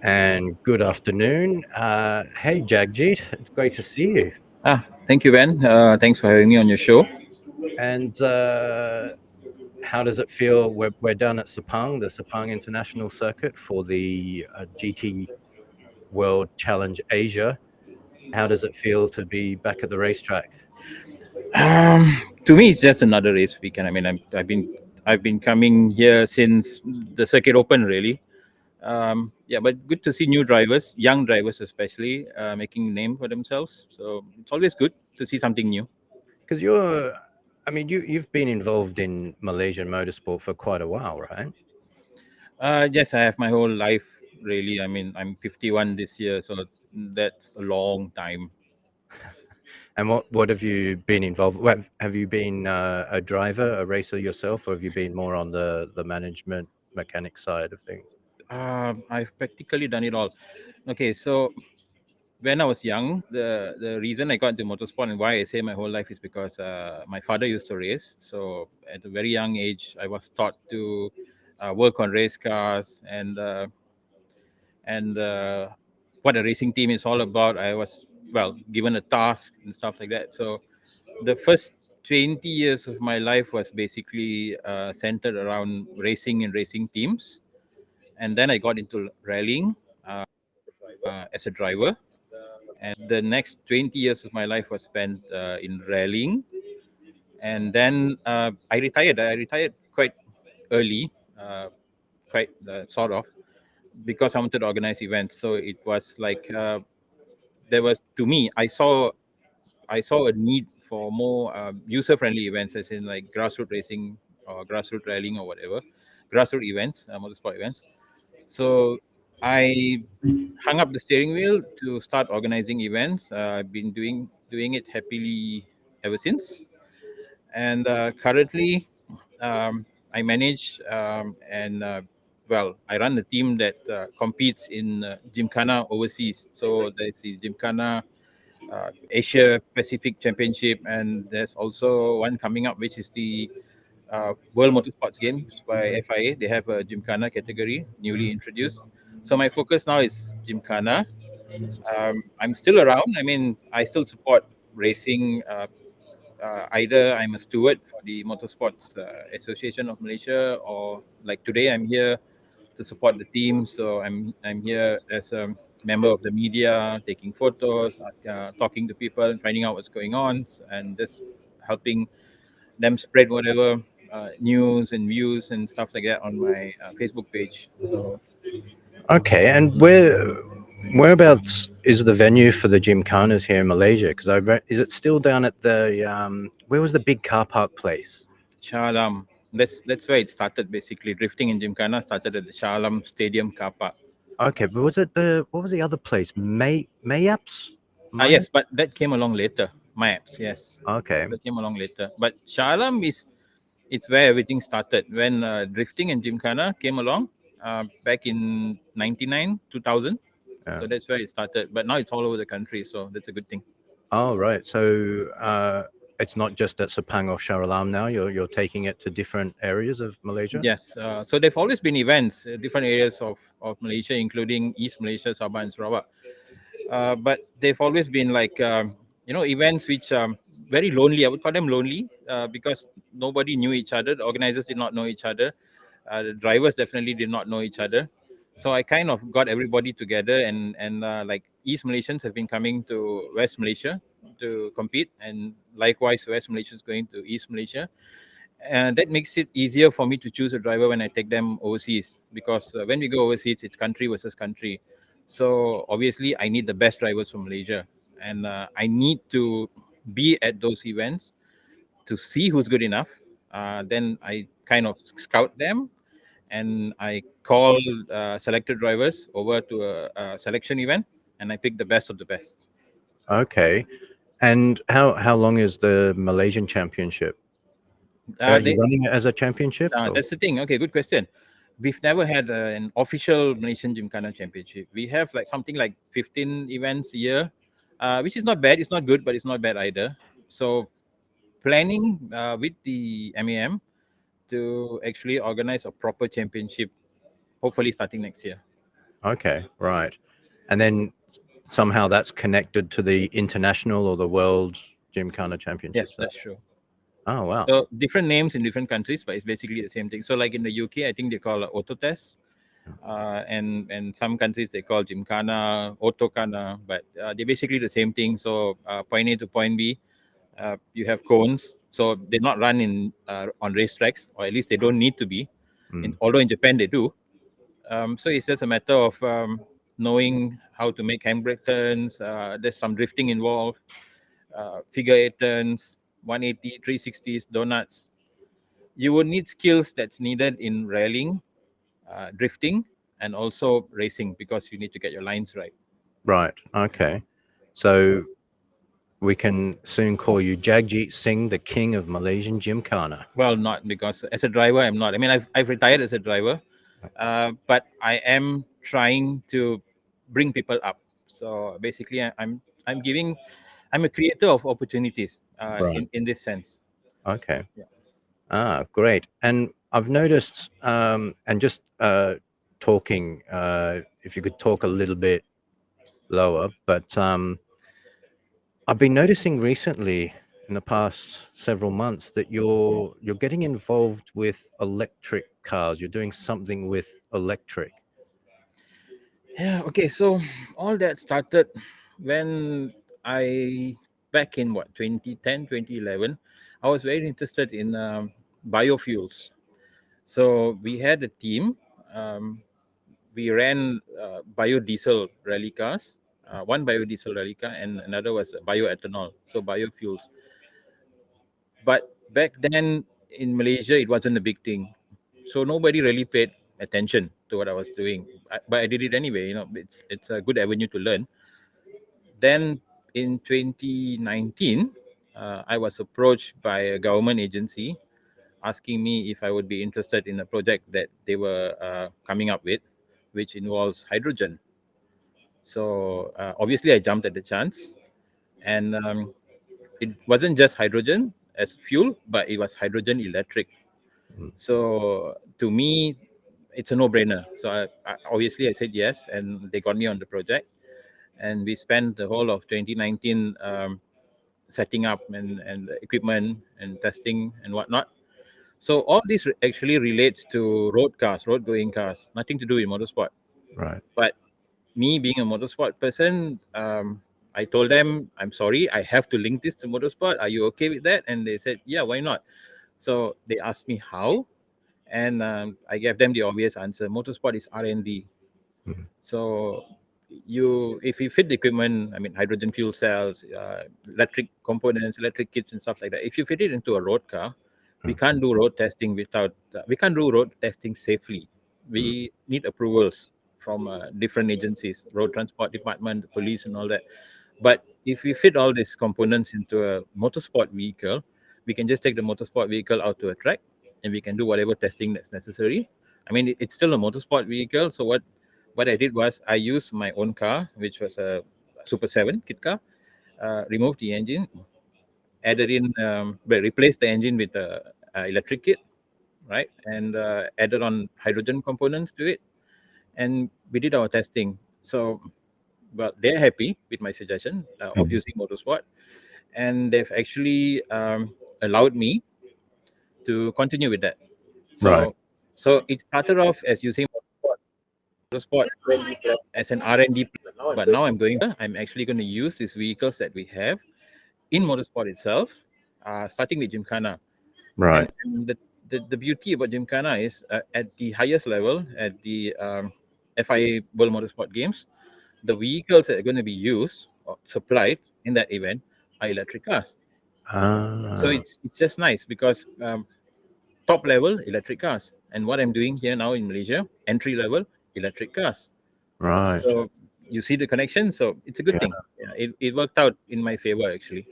And good afternoon. Hey, Jagjeet, it's great to see you. Thank you, Ben. Thanks for having me on your show. And how does it feel? We're down at Sepang, the Sepang International Circuit for the GT World Challenge Asia. How does it feel to be back at the racetrack? To me, it's just another race weekend. I mean, I've been coming here since the circuit opened, really. Yeah, but good to see new drivers, young drivers especially, making a name for themselves. So it's always good to see something new. Because I mean, you've been involved in Malaysian motorsport for quite a while, right? Yes, I have my whole life, really. I mean, I'm 51 this year, so that's a long time. And what have you been involved? Have you been a driver, a racer yourself, or have you been more on the management mechanic side of things? I've practically done it all. Okay, so when I was young, the reason I got into motorsport and why I say my whole life is because my father used to race. So at a very young age, I was taught to work on race cars and what a racing team is all about. I was given a task and stuff like that. So the first 20 years of my life was basically centered around racing and racing teams, and then I got into rallying as a driver, and the next 20 years of my life was spent in rallying. And then I retired quite early, quite sort of, because I wanted to organize events. So it was like there was, to me, I saw a need for more user-friendly events, as in like grassroots racing or grassroots rallying or whatever, grassroots events, motorsport events. So I hung up the steering wheel to start organizing events. I've been doing it happily ever since, and currently I manage and I run a team that competes in Gymkhana overseas. So there's the Gymkhana Asia Pacific Championship, and there's also one coming up, which is the World Motorsports Games by FIA. They have a Gymkhana category newly introduced. So my focus now is Gymkhana. I'm still around. I mean, I still support racing. Either I'm a steward for the Motorsports Association of Malaysia, or like today, I'm here to support the team. So I'm here as a member of the media, taking photos, talking to people, and finding out what's going on, and just helping them spread whatever news and views and stuff like that on my Facebook page. So Okay, and whereabouts is the venue for the Gymkhanas here in Malaysia? Because is it still down at the where was the big car park place? Shah Alam, that's where it started. Basically, drifting in Gymkhana started at the Shah Alam Stadium car park. Okay, but was it the what was the other place? Mayaps? Maya? Yes, but that came along later. Maps, yes, Okay. that came along later. But Shah Alam is it's where everything started when drifting and Gymkhana came along back in 99, 2000. Yeah. So that's where it started. But now it's all over the country, so that's a good thing. Oh, right. So it's not just at Sepang or Shah Alam now. You're taking it to different areas of Malaysia. Yes. So there've always been events, different areas of Malaysia, including East Malaysia, Sabah, and Sarawak. But they've always been like events which very lonely. I would call them lonely because nobody knew each other. The organizers did not know each other. The drivers definitely did not know each other. So I kind of got everybody together, and like East Malaysians have been coming to West Malaysia to compete, and likewise West Malaysians going to East Malaysia, and that makes it easier for me to choose a driver when I take them overseas, because when we go overseas, it's country versus country. So obviously I need the best drivers from Malaysia, and I need to be at those events to see who's good enough. Then I kind of scout them, and I call selected drivers over to a selection event, and I pick the best of the best. Okay. And how long is the Malaysian Championship? Are you They running it as a championship? Or? That's the thing. Okay, good question. We've never had an official Malaysian Gymkhana Championship. We have like something like 15 events a year, which is not bad. It's not good, but it's not bad either. So planning with the MAM to actually organize a proper championship, hopefully starting next year. Okay, right. And then somehow that's connected to the international or the world Gymkhana Yes, championships. that's true. Oh, wow. So different names in different countries, but it's basically the same thing. So like in the UK, I think they call it auto test, and some countries they call Gymkhana, Autokana, but they're basically the same thing. So point A to point B, you have cones. So they're not run in on racetracks, or at least they don't need to be. Although in Japan they do. So it's just a matter of knowing how to make handbrake turns. There's some drifting involved, figure eight turns, 180, 360s, donuts. You would need skills that's needed in rallying, drifting, and also racing because you need to get your lines right. Right. Okay. So we can soon call you Jagjeet Singh, the king of Malaysian Gymkhana. Well, not because as a driver, I'm not. I mean, I've retired as a driver, but I am trying to bring people up. So basically, I'm giving, I'm a creator of opportunities Right. in this sense. Okay. Yeah. Ah, great. And I've noticed, and just talking, if you could talk a little bit lower, but I've been noticing recently in the past several months that you're getting involved with electric cars. You're doing something with electric. Yeah. Okay. So all that started when I back in what 2010, 2011, I was very interested in biofuels. So we had a team. Um, we ran biodiesel rally cars. One biodiesel rally car and another was bioethanol, so biofuels. But back then in Malaysia, it wasn't a big thing, so nobody really paid attention to what I was doing. But I did it anyway. You know, it's a good avenue to learn. Then in 2019, I was approached by a government agency asking me if I would be interested in a project that they were coming up with, which involves hydrogen. So obviously, I jumped at the chance, and it wasn't just hydrogen as fuel, but it was hydrogen electric. Mm. So to me, it's a no-brainer. So I said yes, and they got me on the project, and we spent the whole of 2019 setting up and equipment and testing and whatnot. So all this actually relates to road cars, road going cars, nothing to do with motorsport. Right. But me being a motorsport person, I told them, I'm sorry, I have to link this to motorsport. Are you okay with that? And they said, yeah, why not? So they asked me how, and I gave them the obvious answer. Motorsport is R&D. Mm. So if you fit the equipment, I mean, hydrogen fuel cells, electric components, electric kits, and stuff like that. If you fit it into a road car, we Mm. can't do road testing without. We can't do road testing safely. Mm. We need approvals from different agencies, road transport department, the police, and all that. But if we fit all these components into a motorsport vehicle, we can just take the motorsport vehicle out to a track, and we can do whatever testing that's necessary. I mean, it's still a motorsport vehicle. So what I did was I used my own car, which was a Super 7 kit car, removed the engine, added in, but replaced the engine with a electric kit, right? And added on hydrogen components to it. And we did our testing. So, well, they're happy with my suggestion of Mm. using motorsport. And they've actually allowed me to continue with that. Right. So it started off as using motorsport as an R&D, but now I'm actually going to use these vehicles that we have in motorsport itself, starting with Gymkhana. Right. And the beauty about Gymkhana is at the highest level, at the FIA World Motorsport Games, the vehicles that are going to be used or supplied in that event are electric cars. So Ah, it's just nice because top level electric cars, and what I'm doing here now in Malaysia, entry level electric cars. right. So you see the connection. So it's a good Yeah. thing. Yeah, it worked out in my favor actually.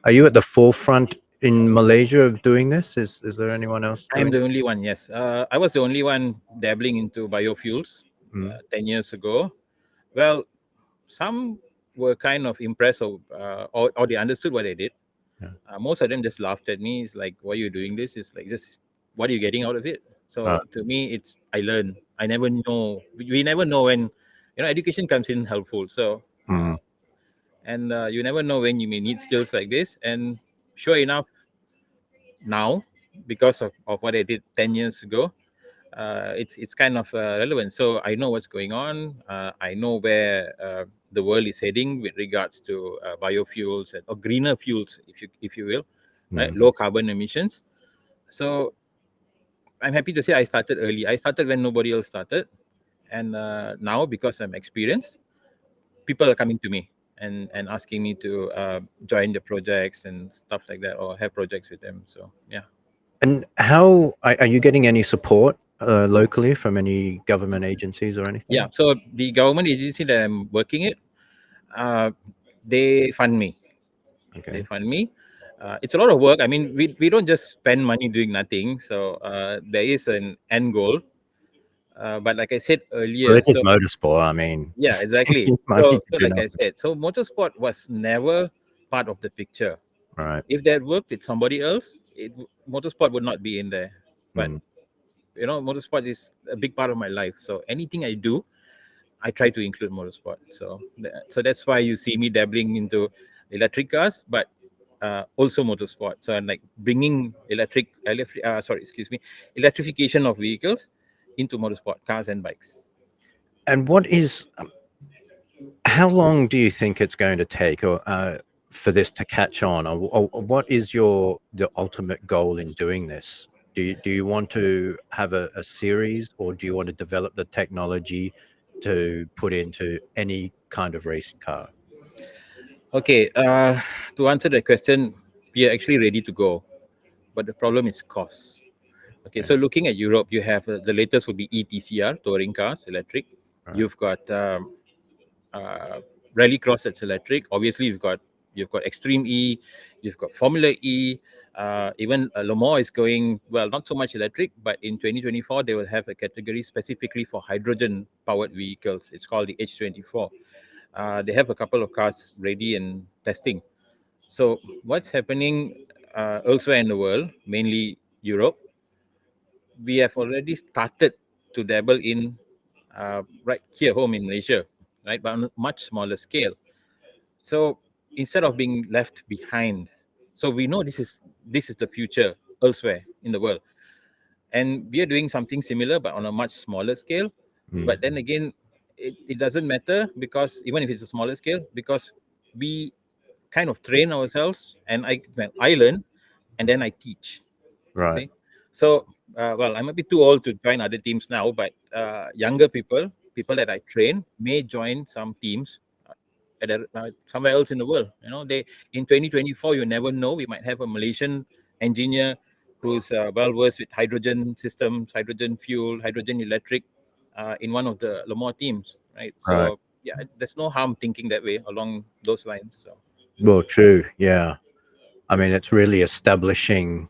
Are you at the forefront in Malaysia of doing this? Is there anyone else I am doing the this? only one. Yes, I was the only one dabbling into biofuels Mm. 10 years ago. Well, some were kind of impressed or they understood what I did. Yeah. Most of them just laughed at me. It's like, why are you doing this? It's like, just what are you getting out of it? Right. So to me, it's I learn. I never know. We never know when education comes in helpful. So Mm. and you never know when you may need skills like this. And sure enough, now because of what I did 10 years ago, it's kind of relevant. So I know what's going on. I know where the world is heading with regards to biofuels or greener fuels, if you will, right? Mm. Low carbon emissions. So I'm happy to say I started early. I started when nobody else started, and now because I'm experienced, people are coming to me and asking me to join the projects and stuff like that, or have projects with them. So yeah. And how are you getting any support locally from any government agencies or Yeah, anything? so the government agency that I'm working at, uh, they fund me. They Okay. fund me. It's a lot of work. I mean, we don't just spend money doing nothing. So there is an end goal. But like I said Well, earlier, it is so motorsport. I mean, yeah, exactly. money So to so do like I nothing. said, so motorsport was never part of the picture. Right. If that worked with somebody else, motorsport would not be in there. But Mm. motorsport is a big part of my life. So anything I do, I try to include motorsport. So that's why you see me dabbling into electric cars, but also motorsport. So I'm like bringing electrification of vehicles into motorsport, cars and bikes. And what is how long do you think it's going to take, or for this to catch on, or what is the ultimate goal in doing this? Do you want to have a series, or do you want to develop the technology to put into any kind of racing car? Okay, to answer that question, we are actually ready to go, but the problem is cost. Okay, Okay. so looking at Europe, you have the latest would be ETCR, touring cars, electric. Right. You've got uh, Rallycross that's electric. Obviously, you've got Extreme E, you've got Formula E. Even Le Mans is going well, not so much electric, but in 2024 they will have a category specifically for hydrogen-powered vehicles. It's called the H24. They have a couple of cars ready and testing. So what's happening elsewhere in the world, mainly Europe, we have already started to dabble in right here home in Malaysia, right, but on a much smaller scale. So instead of being left behind, so we know this is the future elsewhere in the world, and we are doing something similar but on a much smaller scale. Mm. But then again, it doesn't matter, because even if it's a smaller scale, because we kind of train ourselves, and I learn and then I teach. Right. See, so well, I'm a bit too old to join other teams now, but younger people that I train may join some teams somewhere else in the world. They in 2024, you never know. We might have a Malaysian engineer who's well versed with hydrogen systems, hydrogen fuel, hydrogen electric, in one of the Le Mans teams, right? Right. So yeah, there's no harm thinking that way along those lines. So Well, true. Yeah. I mean, it's really establishing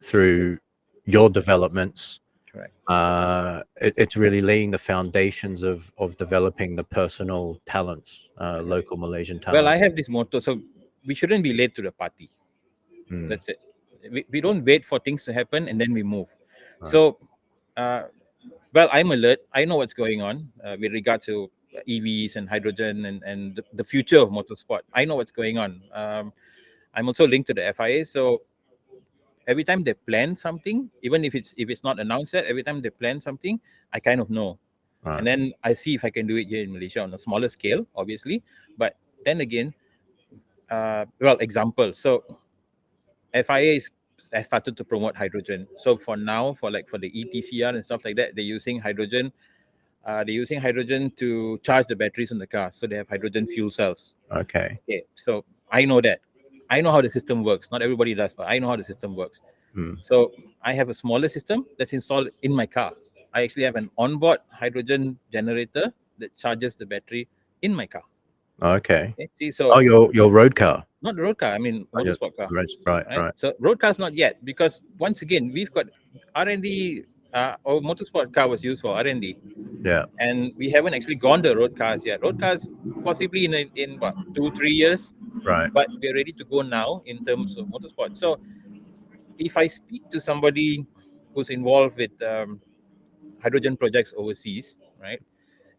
through your developments. correct. It's really laying the foundations of developing the personal talents, Correct. local Malaysian Well, I talents. have this motto, so we shouldn't be late to the party. Mm. That's it. We don't wait for things to happen and then we move. Right. So, uh, well, I'm alert. I know what's going on with regard to EVs and hydrogen and the future of motorsport. I know what's going on. I'm also linked to the FIA, so every time they plan something, even if it's not announced yet, every time they plan something, I kind of know, and Right. then I see if I can do it here in Malaysia on a smaller scale, obviously. But then again, well, example. So FIA has started to promote hydrogen. So for now, for the ETCR and stuff like that, they're using hydrogen. They're using hydrogen to charge the batteries in the car. So they have hydrogen fuel cells. Okay. Okay, so I know that. I know how the system works. Not everybody does, but I know how the system works. Mm. So I have a smaller system that's installed in my car. I actually have an onboard hydrogen generator that charges the battery in my car. Okay. Okay, see, Oh, so your road car. not the road car, I mean Oh, your motorsport car. right. Right? Right. So road cars not yet, because once again we've got R&D. Our motorsport car was used for R&D, Yeah. and we haven't actually gone to road cars yet. Road cars possibly in what 2-3 years, Right. but we're ready to go now in terms of motorsport. So if I speak to somebody who's involved with hydrogen projects overseas, right,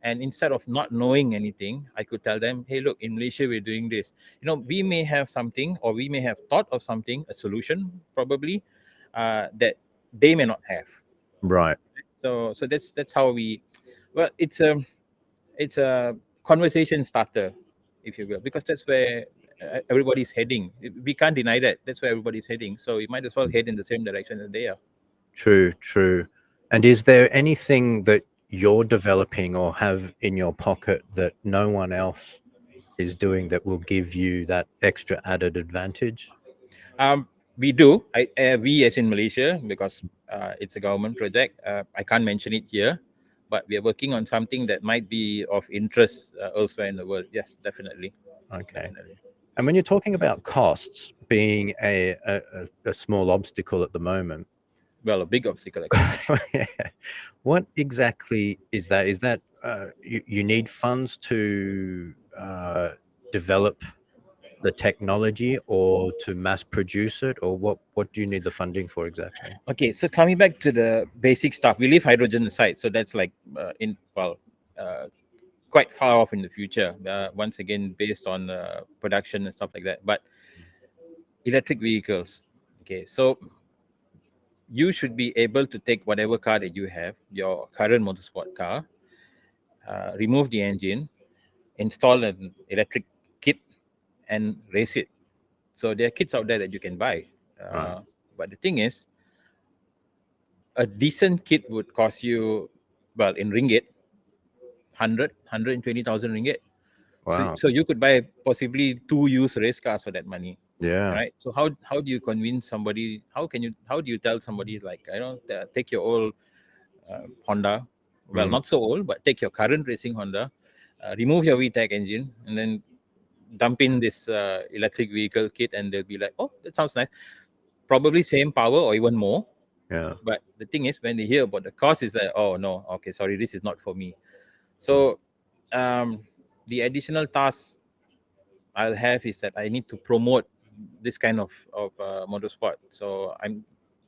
And instead of not knowing anything, I could tell them, hey, look, in Malaysia, we're doing this. We may have something, or we may have thought of something, a solution probably, that they may not have. Right. So that's how we, well, it's a conversation starter, if you will, because that's where everybody's heading. We can't deny that. That's where everybody's heading. So we might as well head in the same direction as they are. True, true. And is there anything that you're developing or have in your pocket that no one else is doing that will give you that extra added advantage? We do. We as in Malaysia, because it's a government project. I can't mention it here, but we are working on something that might be of interest elsewhere in the world. Yes, definitely, Okay. definitely. And when you're talking about costs being a small obstacle at the moment, Well, a big obstacle actually. what exactly is that? Is that you need funds to develop the technology or to mass produce it, or what do you need the funding for exactly? Okay, so coming back to the basic stuff, we leave hydrogen aside. So that's like in well, uh, quite far off in the future. Once again, based on production and stuff like that. But electric vehicles. Okay, so you should be able to take whatever car that you have, your current motorsport car, remove the engine, install an electric kit, and race it. So there are kits out there that you can buy. Right. But the thing is, a decent kit would cost you, well, in ringgit, 120,000 ringgit. Wow. So you could buy possibly two used race cars for that money, Yeah. right? So how do you convince somebody? How do you tell somebody, like, take your old Honda, well, Mm, not so old, but take your current racing Honda, remove your VTEC engine, and then dump in this electric vehicle kit, and they'll be like, oh, that sounds nice. Probably same power or even more. yeah. But the thing is, when they hear about the cost, is that, oh no, okay, sorry, this is not for me. Mm, So um, the additional task I'll have is that I need to promote this kind of motorsport.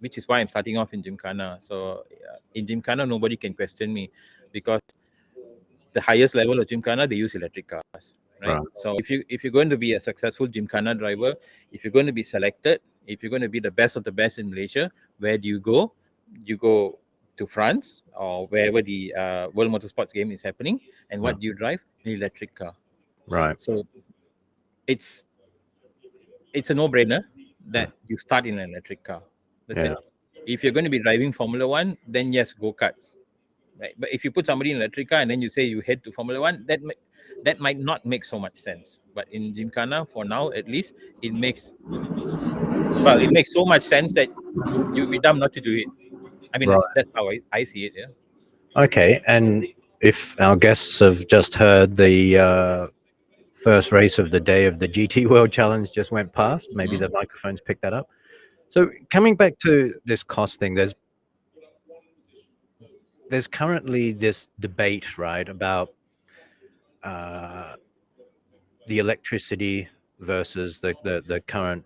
Which is why I'm starting off in Gymkhana. So in Gymkhana, nobody can question me, because the highest level of Gymkhana, they use electric cars, right? right. So if you're going to be a successful Gymkhana driver, if you're going to be selected, if you're going to be the best of the best in Malaysia, where do you go? You go to France or wherever the World Motorsports game is happening, and Yeah. what do you drive? An electric car. Right. So it's it's a no-brainer Yeah. that you start in an electric car. That's Yeah. it. If you're going to be driving Formula One, then yes, go karts. Right? But if you put somebody in an electric car and then you say you head to Formula One, that might not make so much sense. But in Gymkhana, for now at least, it makes it makes so much sense that you'd be dumb not to do it. I mean, Right. that's how I see it. Yeah. Okay. And if our guests have just heard the first race of the day of the GT World Challenge just went past, maybe the microphones picked that up. So coming back to this cost thing, there's currently this debate, right, about uh, the electricity versus the current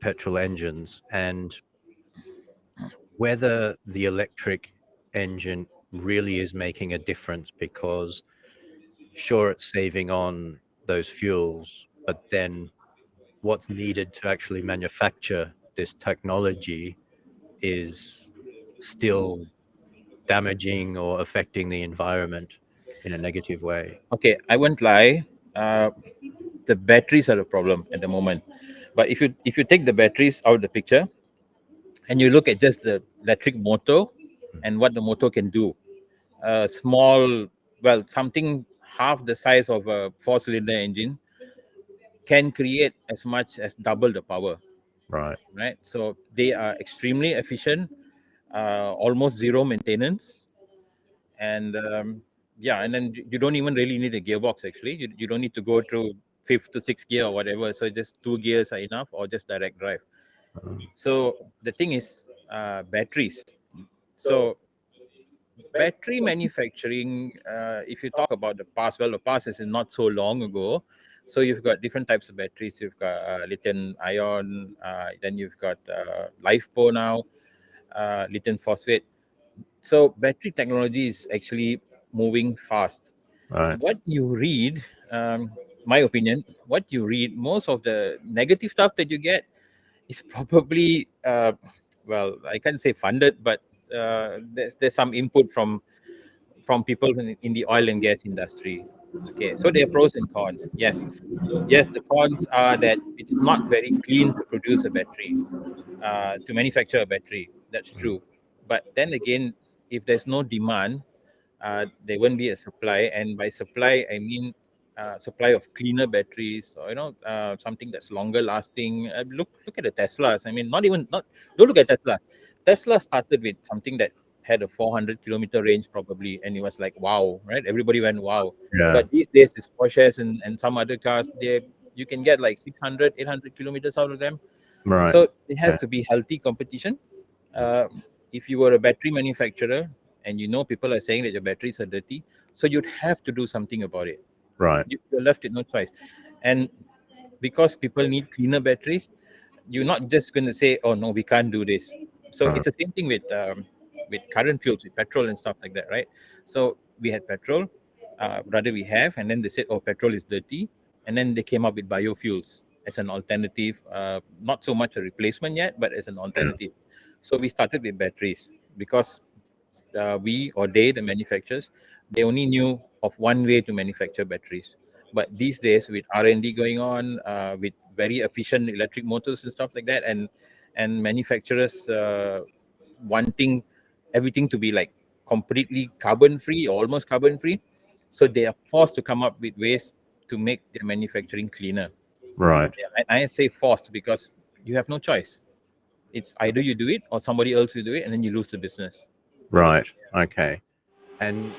petrol engines, and whether the electric engine really is making a difference, because sure, it's saving on those fuels, but then what's needed to actually manufacture this technology is still damaging or affecting the environment in a negative way. Okay, I won't lie. Uh, the batteries are a problem at the moment. But if you take the batteries out of the picture and you look at just the electric motor and what the motor can do, a small, well, something half the size of a four-cylinder engine can create as much as double the power, Right. right? So they are extremely efficient, almost zero maintenance, and yeah, and then you don't even really need a gearbox. Actually, you don't need to go through fifth to sixth gear or whatever. So just two gears are enough, or just direct drive. So the thing is, batteries. So battery manufacturing, if you talk about the past, well, the past is not so long ago. So you've got different types of batteries. You've got lithium ion, then you've got LiFePO now, lithium phosphate. So battery technology is actually moving fast. Right. What you read, my opinion, what you read, most of the negative stuff that you get is probably, well, I can't say funded, but there's some input from people in the oil and gas industry. Okay, so there are pros and cons. Yes, the cons are that it's not very clean to produce a battery, to manufacture a battery. That's Mm. true. But then again, if there's no demand, there won't be a supply. And by supply, I mean supply of cleaner batteries, or something that's longer lasting. Look at the Teslas. I mean, not don't look at Tesla. Tesla started with something that had a 400-kilometer range probably, and it was like wow, right? Everybody went wow. Yeah. But these days, it's Porsches and some other cars. You can get like 600, 800 kilometers out of them. Right. So it has Yeah. to be healthy competition. Uh, if you were a battery manufacturer and you know people are saying that your batteries are dirty, so you'd have to do something about it. Right. You're left with no choice. And because people need cleaner batteries, you're not just going to say, "Oh no, we can't do this." So Right. it's the same thing with current fuels, with petrol and stuff like that, right? So we had petrol, rather we have, and then they said, "Oh, petrol is dirty," and then they came up with biofuels as an alternative, not so much a replacement yet, but as an Yeah. alternative. So we started with batteries because we or they, the manufacturers, they only knew of one way to manufacture batteries. But these days, with R&D going on, with very efficient electric motors and stuff like that, and manufacturers wanting everything to be like completely carbon free or almost carbon free, so they are forced to come up with ways to make their manufacturing cleaner. Right. Yeah, I say forced because you have no choice. It's either you do it or somebody else will do it, and then you lose the business. Right. Okay. And